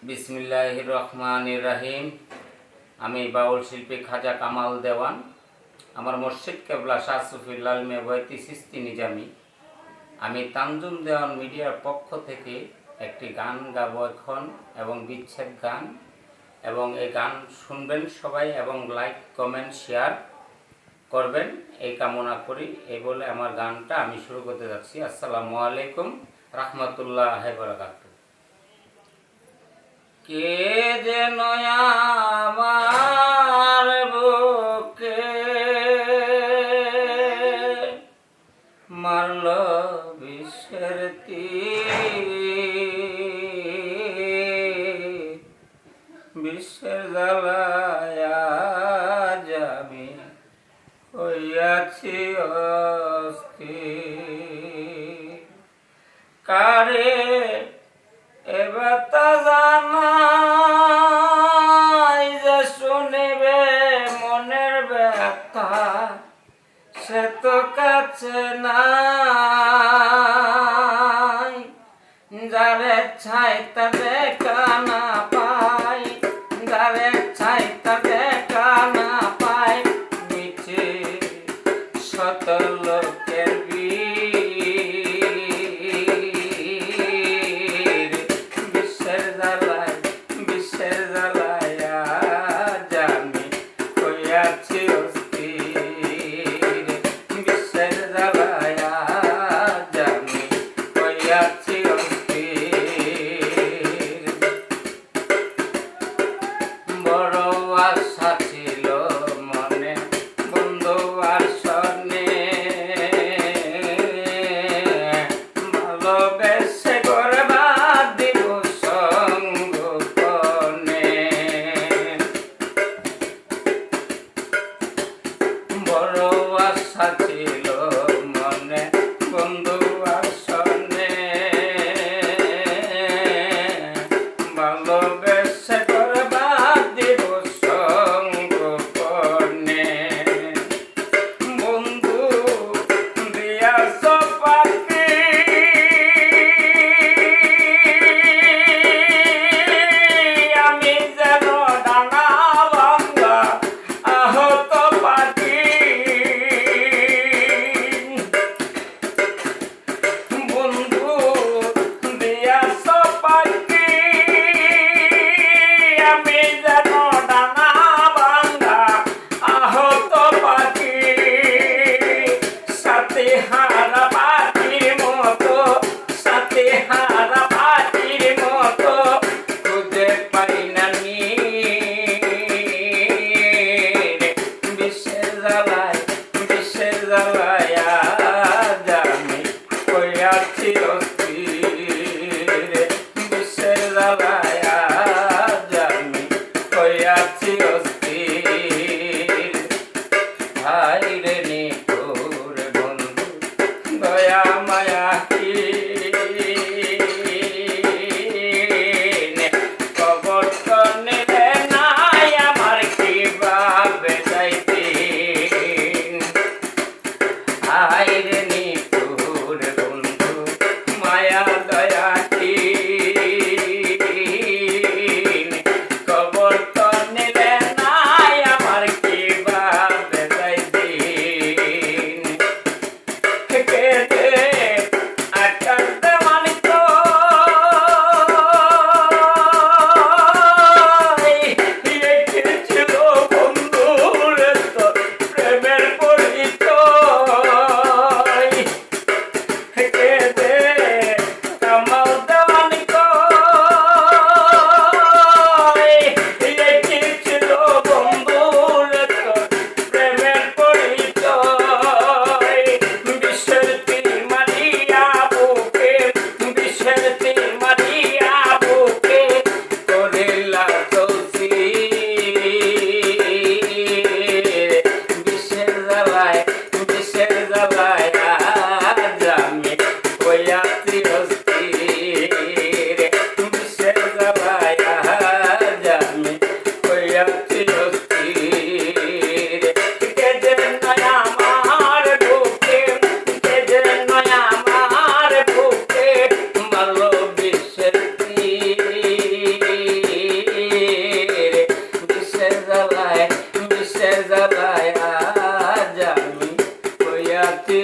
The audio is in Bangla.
বিসমিল্লাহির রহমানির রহিম। আমি বাউল শিল্পী খাজা কামাল দেওয়ান। আমার মসজিদ কেবলা শাহ সুফি লাল মিয়া বয়তি সিস্তি নিজামি। আমি তানজুম দেওয়ান মিডিয়ার পক্ষ থেকে একটি গান গাবো এখন, এবং বিচ্ছেদ গান, এবং এই গান শুনবেন সবাই এবং লাইক কমেন্ট শেয়ার করবেন এই কামনা করি। এই বলে আমার গানটা আমি শুরু করতে যাচ্ছি। আসসালামু আলাইকুম রাহমাতুল্লাহ বারাকাতুহু। কে যেন আমার বুকে মারল বিষের তীর, বিষের জ্বালায় আজ আমি হইয়াছি অস্থির। কারে এবার তা জানাই যে শুনিবে মনের ব্যথা, সে তো কাছে নাই। যারে ছাই তা দেখা না পাই, যারে ছাই তা দেখা না পাই, মিছে শত লোকের বিশ্বের জ্বালায় আজ আমি হইয়াছি অস্থির। বিশ্বের জ্বালায় আজ আমি হইয়াছি অস্থির। আছি